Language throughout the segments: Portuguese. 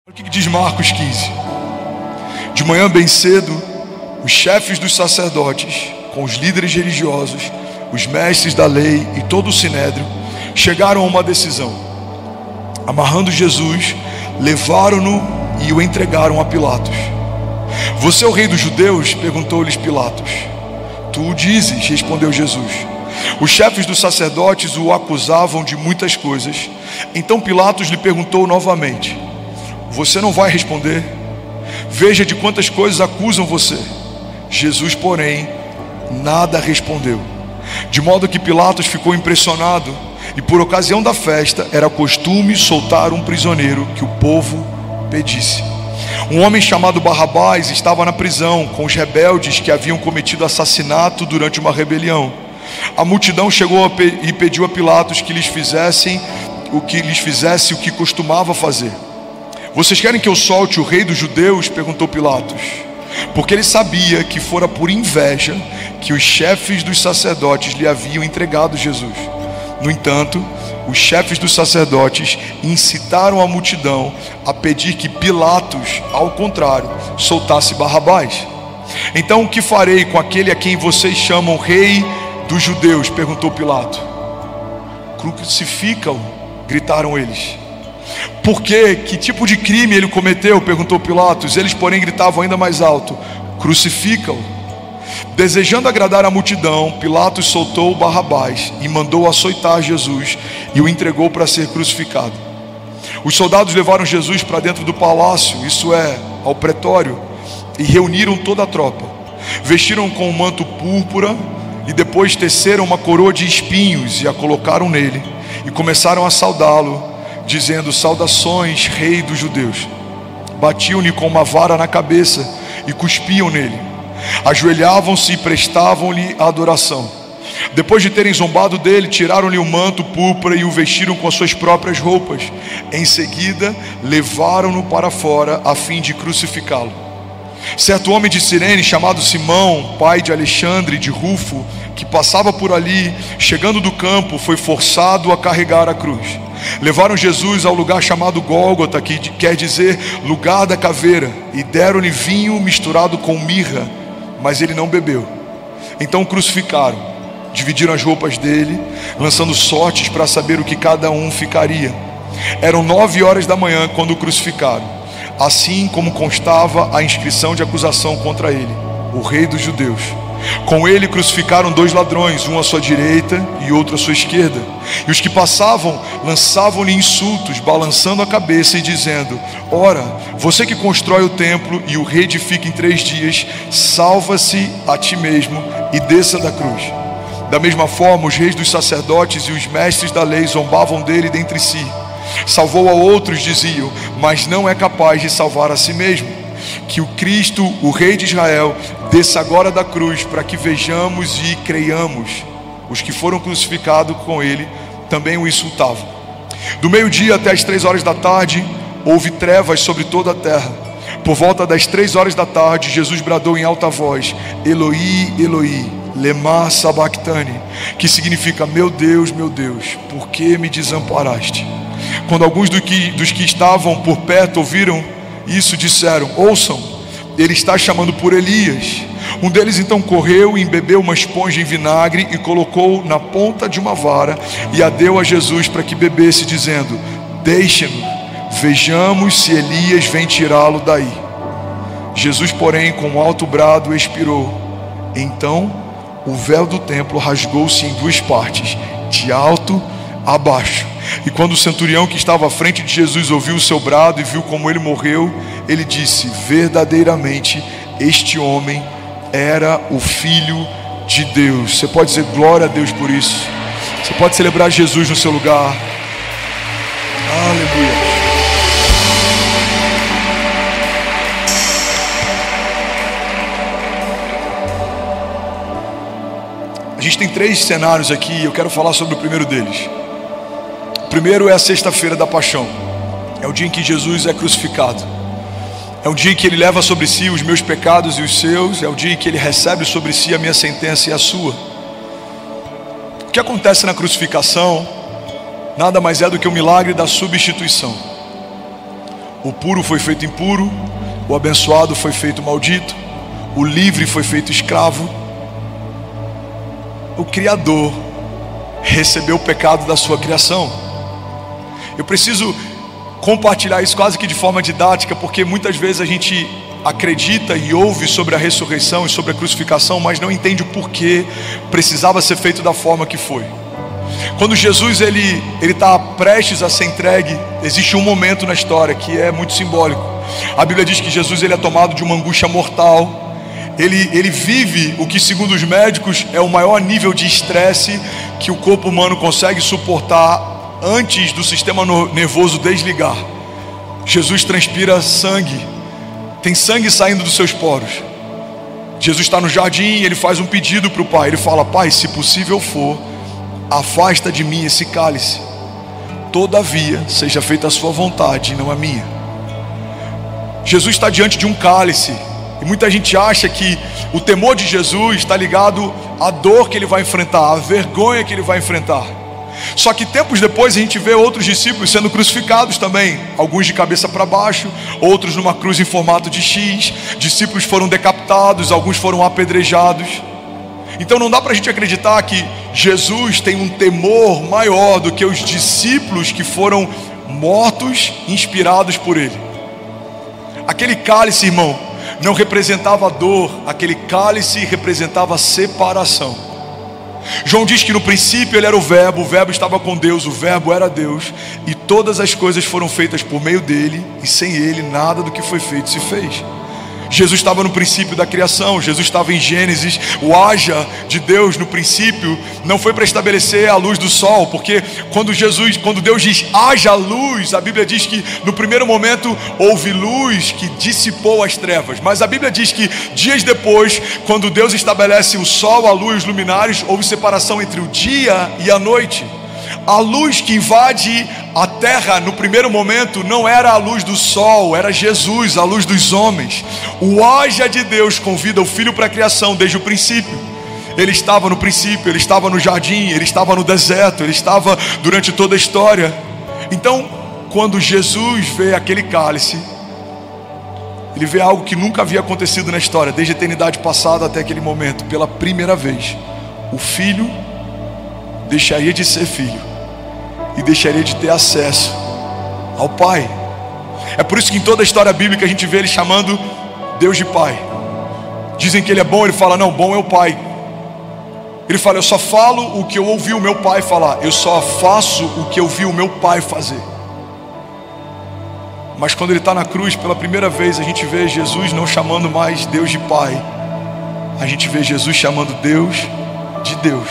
O que diz Marcos 15? De manhã bem cedo, os chefes dos sacerdotes, com os líderes religiosos, os mestres da lei e todo o sinédrio, chegaram a uma decisão. Amarrando Jesus, levaram-no e o entregaram a Pilatos. Você é o rei dos judeus? Perguntou-lhes Pilatos. Tu o dizes, respondeu Jesus. Os chefes dos sacerdotes o acusavam de muitas coisas. Então Pilatos lhe perguntou novamente: você não vai responder? Veja de quantas coisas acusam você. Jesus, porém, nada respondeu. De modo que Pilatos ficou impressionado, e por ocasião da festa era costume soltar um prisioneiro que o povo pedisse. Um homem chamado Barrabás estava na prisão com os rebeldes que haviam cometido assassinato durante uma rebelião. A multidão chegou e pediu a Pilatos que lhes fizesse o que costumava fazer. Vocês querem que eu solte o rei dos judeus? Perguntou Pilatos, porque ele sabia que fora por inveja que os chefes dos sacerdotes lhe haviam entregado Jesus. No entanto, os chefes dos sacerdotes incitaram a multidão a pedir que Pilatos, ao contrário, soltasse Barrabás. Então o que farei com aquele a quem vocês chamam rei dos judeus? Perguntou Pilato. Crucifica-o, gritaram eles. Por quê? Que tipo de crime ele cometeu? Perguntou Pilatos. Eles, porém, gritavam ainda mais alto: crucifica-o. Desejando agradar a multidão, Pilatos soltou Barrabás e mandou açoitar Jesus e o entregou para ser crucificado. Os soldados levaram Jesus para dentro do palácio, isso é, ao pretório, e reuniram toda a tropa. Vestiram com um manto púrpura e depois teceram uma coroa de espinhos e a colocaram nele e começaram a saudá-lo, dizendo: saudações, rei dos judeus. Batiam-lhe com uma vara na cabeça e cuspiam nele. Ajoelhavam-se e prestavam-lhe a adoração. Depois de terem zombado dele, tiraram-lhe o manto púrpura e o vestiram com as suas próprias roupas. Em seguida, levaram-no para fora a fim de crucificá-lo. Certo homem de Cirene, chamado Simão, pai de Alexandre e de Rufo, que passava por ali, chegando do campo, foi forçado a carregar a cruz. Levaram Jesus ao lugar chamado Gólgota, que quer dizer lugar da caveira, e deram-lhe vinho misturado com mirra, mas ele não bebeu. Então o crucificaram, dividiram as roupas dele, lançando sortes para saber o que cada um ficaria. Eram 9 horas da manhã quando o crucificaram, assim como constava a inscrição de acusação contra ele: o rei dos judeus. Com ele crucificaram 2 ladrões, um à sua direita e outro à sua esquerda. E os que passavam lançavam-lhe insultos, balançando a cabeça e dizendo: ora, você que constrói o templo e o reedifica em 3 dias, salva-se a ti mesmo e desça da cruz. Da mesma forma, os reis dos sacerdotes e os mestres da lei zombavam dele dentre si. Salvou a outros, diziam, mas não é capaz de salvar a si mesmo. Que o Cristo, o Rei de Israel, desça agora da cruz, para que vejamos e creiamos. Os que foram crucificados com ele também o insultavam. Do meio-dia até as 3 horas da tarde, houve trevas sobre toda a terra. Por volta das 3 horas da tarde, Jesus bradou em alta voz: Eloi, Eloi, lema sabachthani, que significa: meu Deus, por que me desamparaste? Quando alguns dos que estavam por perto ouviram isso, disseram: ouçam, ele está chamando por Elias. Um deles então correu e embebeu uma esponja em vinagre e colocou na ponta de uma vara e a deu a Jesus para que bebesse, dizendo: deixe-nos, vejamos se Elias vem tirá-lo daí. Jesus, porém, com um alto brado expirou. Então o véu do templo rasgou-se em 2 partes, de alto a baixo. E quando o centurião que estava à frente de Jesus ouviu o seu brado e viu como ele morreu, ele disse: verdadeiramente este homem era o Filho de Deus. Você pode dizer glória a Deus por isso. Você pode celebrar Jesus no seu lugar. Aleluia. A gente tem 3 cenários aqui e eu quero falar sobre o primeiro deles. O primeiro é a sexta-feira da paixão. É o dia em que Jesus é crucificado. É o dia em que ele leva sobre si os meus pecados e os seus. É o dia em que ele recebe sobre si a minha sentença e a sua. O que acontece na crucificação nada mais é do que o milagre da substituição. O puro foi feito impuro, o abençoado foi feito maldito, o livre foi feito escravo. O Criador recebeu o pecado da sua criação. Eu preciso compartilhar isso quase que de forma didática, porque muitas vezes a gente acredita e ouve sobre a ressurreição e sobre a crucificação, mas não entende o porquê precisava ser feito da forma que foi. Quando Jesus ele está prestes a ser entregue, existe um momento na história que é muito simbólico. A Bíblia diz que Jesus ele é tomado de uma angústia mortal. Ele vive o que, segundo os médicos, é o maior nível de estresse que o corpo humano consegue suportar antes do sistema nervoso desligar. Jesus transpira sangue, tem sangue saindo dos seus poros. Jesus está no jardim e ele faz um pedido para o Pai. Ele fala: Pai, se possível for, afasta de mim esse cálice, todavia seja feita a sua vontade e não a minha. Jesus está diante de um cálice, e muita gente acha que o temor de Jesus está ligado à dor que ele vai enfrentar, à vergonha que ele vai enfrentar. Só que tempos depois a gente vê outros discípulos sendo crucificados também, alguns de cabeça para baixo, outros numa cruz em formato de X. Discípulos foram decapitados, alguns foram apedrejados. Então não dá para a gente acreditar que Jesus tem um temor maior do que os discípulos que foram mortos, inspirados por ele. Aquele cálice, irmão, não representava dor, aquele cálice representava separação. João diz que no princípio ele era o verbo estava com Deus, o verbo era Deus, e todas as coisas foram feitas por meio dele, e sem ele nada do que foi feito se fez. Jesus estava no princípio da criação, Jesus estava em Gênesis. O haja de Deus no princípio não foi para estabelecer a luz do sol, porque quando Deus diz haja luz, a Bíblia diz que no primeiro momento houve luz que dissipou as trevas. Mas a Bíblia diz que dias depois, quando Deus estabelece o sol, a luz e os luminares, houve separação entre o dia e a noite. A luz que invade a terra no primeiro momento não era a luz do sol, era Jesus, a luz dos homens. O haja de Deus convida o Filho para a criação desde o princípio. Ele estava no princípio, ele estava no jardim, ele estava no deserto, ele estava durante toda a história. Então, quando Jesus vê aquele cálice, ele vê algo que nunca havia acontecido na história, desde a eternidade passada até aquele momento. Pela primeira vez, o Filho deixaria de ser filho e deixaria de ter acesso ao Pai. É por isso que em toda a história bíblica a gente vê ele chamando Deus de Pai. Dizem que ele é bom, ele fala: não, bom é o Pai. Ele fala: eu só falo o que eu ouvi o meu Pai falar, eu só faço o que eu vi o meu Pai fazer. Mas quando ele está na cruz pela primeira vez, a gente vê Jesus não chamando mais Deus de Pai, a gente vê Jesus chamando Deus de Deus.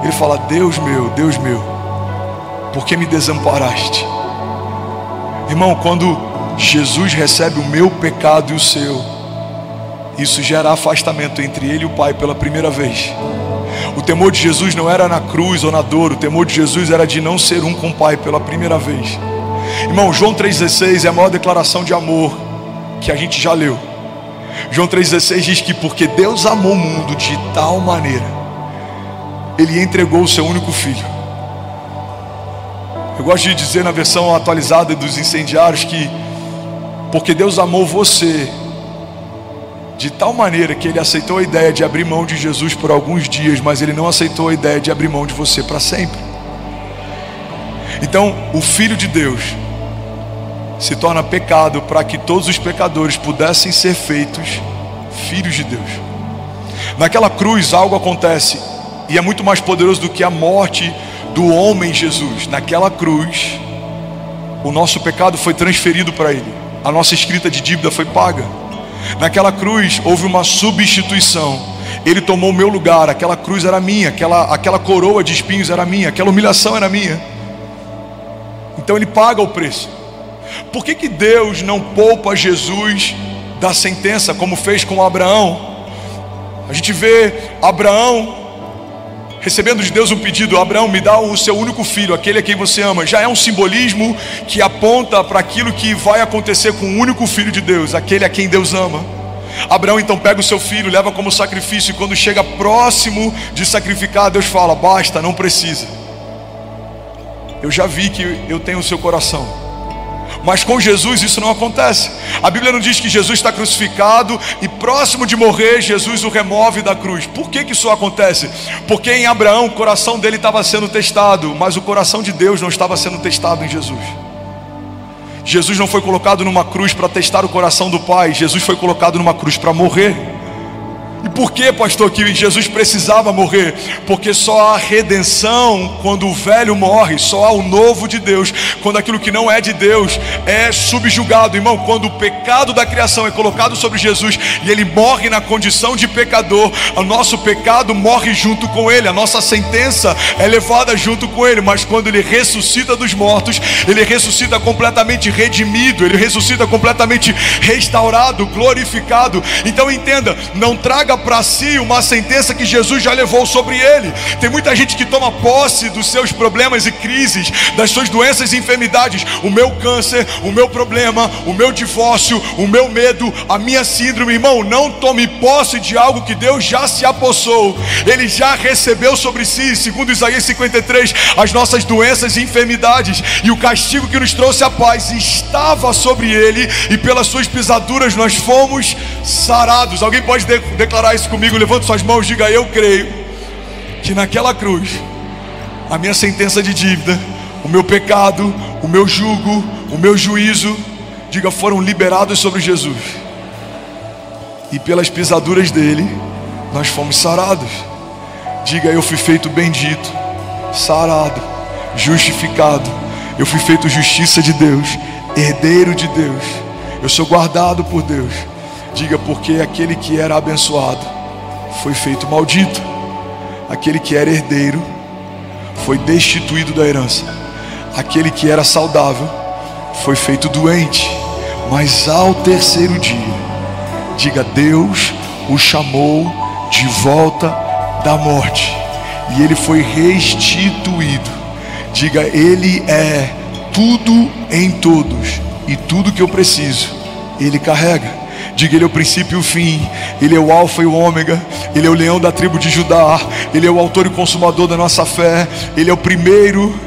Ele fala: Deus meu, por que me desamparaste? Irmão, quando Jesus recebe o meu pecado e o seu, isso gera afastamento entre ele e o Pai pela primeira vez. O temor de Jesus não era na cruz ou na dor, o temor de Jesus era de não ser um com o Pai pela primeira vez. Irmão, João 3,16 é a maior declaração de amor que a gente já leu. João 3,16 diz que porque Deus amou o mundo de tal maneira, ele entregou o seu único filho. Eu gosto de dizer na versão atualizada dos incendiários que porque Deus amou você de tal maneira que ele aceitou a ideia de abrir mão de Jesus por alguns dias, mas ele não aceitou a ideia de abrir mão de você para sempre. Então o Filho de Deus se torna pecado para que todos os pecadores pudessem ser feitos filhos de Deus. Naquela cruz algo acontece, e é muito mais poderoso do que a morte do homem Jesus. Naquela cruz, o nosso pecado foi transferido para ele, a nossa escrita de dívida foi paga. Naquela cruz houve uma substituição. Ele tomou o meu lugar, aquela cruz era minha, aquela coroa de espinhos era minha, aquela humilhação era minha. Então ele paga o preço. Por que Deus não poupa Jesus da sentença, como fez com Abraão? A gente vê Abraão recebendo de Deus um pedido: Abraão, me dá o seu único filho, aquele a quem você ama. Já é um simbolismo que aponta para aquilo que vai acontecer com o único filho de Deus, aquele a quem Deus ama. Abraão então pega o seu filho, leva como sacrifício, e quando chega próximo de sacrificar, Deus fala: basta, não precisa. Eu já vi que eu tenho o seu coração. Mas com Jesus isso não acontece. A Bíblia não diz que Jesus está crucificado e próximo de morrer, Jesus o remove da cruz. Por que isso acontece? Porque em Abraão o coração dele estava sendo testado, mas o coração de Deus não estava sendo testado em Jesus. Jesus não foi colocado numa cruz para testar o coração do Pai. Jesus foi colocado numa cruz para morrer. E por que, pastor, que Jesus precisava morrer? Porque só há redenção quando o velho morre. Só há o novo de Deus quando aquilo que não é de Deus é subjugado. Irmão, quando o pecado da criação é colocado sobre Jesus e ele morre na condição de pecador, o nosso pecado morre junto com ele, a nossa sentença é levada junto com ele. Mas quando ele ressuscita dos mortos, ele ressuscita completamente redimido, ele ressuscita completamente restaurado, glorificado. Então entenda, não traga para si uma sentença que Jesus já levou sobre ele. Tem muita gente que toma posse dos seus problemas e crises, das suas doenças e enfermidades. O meu câncer, o meu problema, o meu divórcio, o meu medo, a minha síndrome. Irmão, não tome posse de algo que Deus já se apossou. Ele já recebeu sobre si, segundo Isaías 53, as nossas doenças e enfermidades, e o castigo que nos trouxe a paz estava sobre ele, e pelas suas pisaduras nós fomos sarados. Alguém pode declarar isso comigo? Levante suas mãos, diga: eu creio que naquela cruz a minha sentença de dívida, o meu pecado, o meu jugo, o meu juízo, diga, foram liberados sobre Jesus, e pelas pisaduras dele nós fomos sarados. Diga: eu fui feito bendito, sarado, justificado. Eu fui feito justiça de Deus, herdeiro de Deus. Eu sou guardado por Deus. Diga: porque aquele que era abençoado foi feito maldito. Aquele que era herdeiro foi destituído da herança. Aquele que era saudável foi feito doente. Mas ao terceiro dia, diga, Deus o chamou de volta da morte, e ele foi restituído. Diga: ele é tudo em todos, e tudo que eu preciso ele carrega. Diga: ele é o princípio e o fim, ele é o alfa e o ômega, ele é o leão da tribo de Judá, ele é o autor e consumador da nossa fé, ele é o primeiro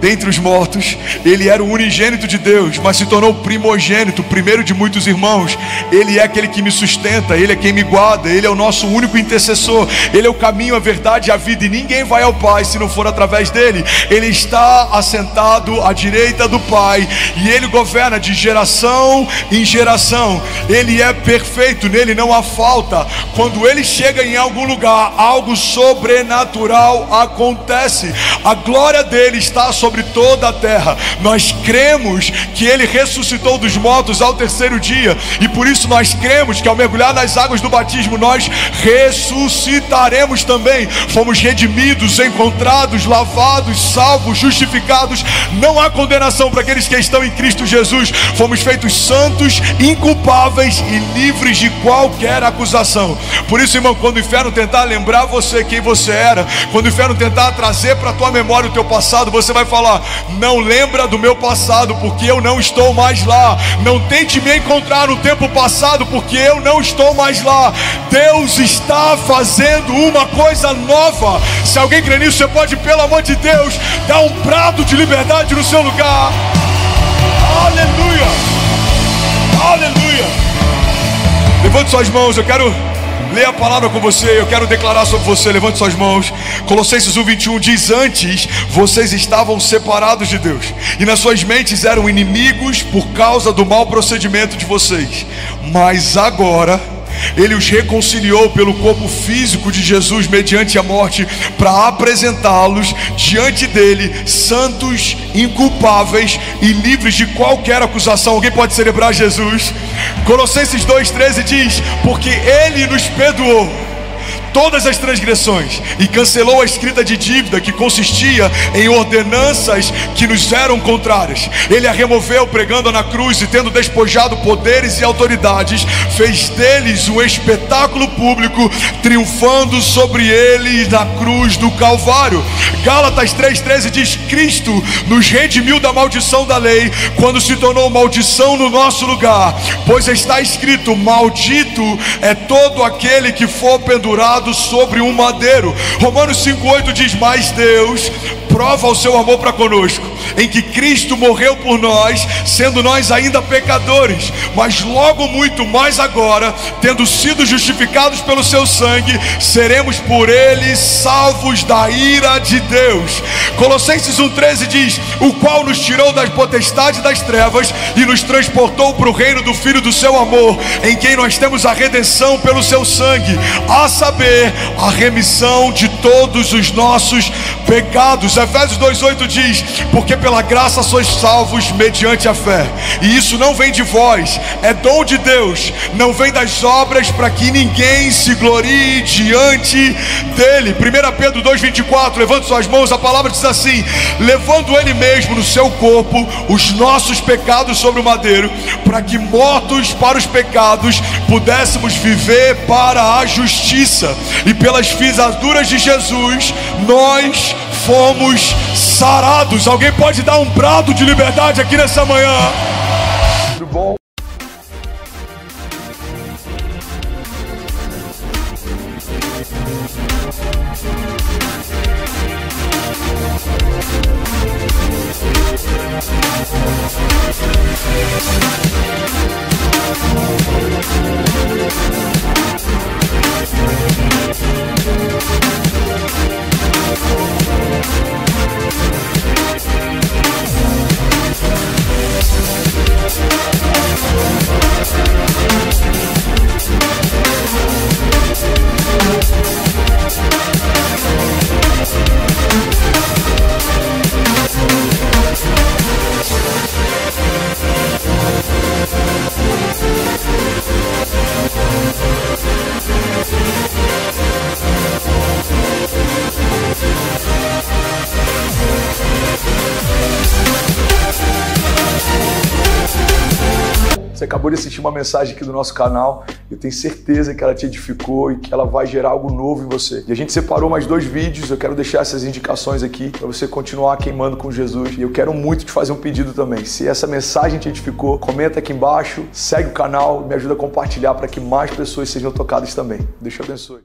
dentre os mortos. Ele era o unigênito de Deus, mas se tornou primogênito, primeiro de muitos irmãos. Ele é aquele que me sustenta, ele é quem me guarda, ele é o nosso único intercessor, ele é o caminho, a verdade e a vida, e ninguém vai ao Pai se não for através dele. Ele está assentado à direita do Pai, e ele governa de geração em geração. Ele é perfeito, nele não há falta. Quando ele chega em algum lugar, algo sobrenatural acontece. A glória dele está sobre toda a terra. Nós cremos que ele ressuscitou dos mortos ao terceiro dia, e por isso nós cremos que ao mergulhar nas águas do batismo nós ressuscitaremos também. Fomos redimidos, encontrados, lavados, salvos, justificados. Não há condenação para aqueles que estão em Cristo Jesus. Fomos feitos santos, inculpáveis e livres de qualquer acusação. Por isso, irmão, quando o inferno tentar lembrar você quem você era, quando o inferno tentar trazer para a tua memória o teu passado, você vai falar: não lembra do meu passado, porque eu não estou mais lá. Não tente me encontrar no tempo passado, porque eu não estou mais lá. Deus está fazendo uma coisa nova. Se alguém crê nisso, você pode, pelo amor de Deus, dar um brado de liberdade no seu lugar. Aleluia, aleluia. Levante suas mãos, eu quero ler a palavra com você, eu quero declarar sobre você. Levante suas mãos. Colossenses 1:21 diz: antes vocês estavam separados de Deus, e nas suas mentes eram inimigos por causa do mau procedimento de vocês, mas agora ele os reconciliou pelo corpo físico de Jesus mediante a morte, para apresentá-los diante dele santos, inculpáveis e livres de qualquer acusação. Alguém pode celebrar Jesus? Colossenses 2:13 diz: porque ele nos perdoou todas as transgressões e cancelou a escrita de dívida que consistia em ordenanças que nos eram contrárias. Ele a removeu pregando na cruz, e tendo despojado poderes e autoridades, fez deles um espetáculo público, triunfando sobre eles na cruz do Calvário. Gálatas 3:13 diz: Cristo nos redimiu da maldição da lei, quando se tornou maldição no nosso lugar, pois está escrito: maldito é todo aquele que for pendurado sobre um madeiro. Romanos 5:8 diz: mas Deus, prova o seu amor para conosco, em que Cristo morreu por nós, sendo nós ainda pecadores, mas logo muito mais agora, tendo sido justificados pelo seu sangue, seremos por ele salvos da ira de Deus. Colossenses 1,13 diz: o qual nos tirou das potestades das trevas e nos transportou para o reino do Filho do seu amor, em quem nós temos a redenção pelo seu sangue, a saber, a remissão de todos os nossos pecados. Efésios 2,8 diz: porque pela graça sois salvos mediante a fé, e isso não vem de vós, é dom de Deus, não vem das obras, para que ninguém se glorie diante dele. 1 Pedro 2,24, levante suas mãos, a palavra diz assim: levando ele mesmo no seu corpo os nossos pecados sobre o madeiro, para que mortos para os pecados pudéssemos viver para a justiça, e pelas pisaduras de Jesus nós fomos sarados. Alguém pode dar um brado de liberdade aqui nessa manhã? Tudo bom? Você acabou de assistir uma mensagem aqui do nosso canal. Eu tenho certeza que ela te edificou e que ela vai gerar algo novo em você. E a gente separou mais 2 vídeos. Eu quero deixar essas indicações aqui para você continuar queimando com Jesus. E eu quero muito te fazer um pedido também. Se essa mensagem te edificou, comenta aqui embaixo, segue o canal, me ajuda a compartilhar para que mais pessoas sejam tocadas também. Deus te abençoe.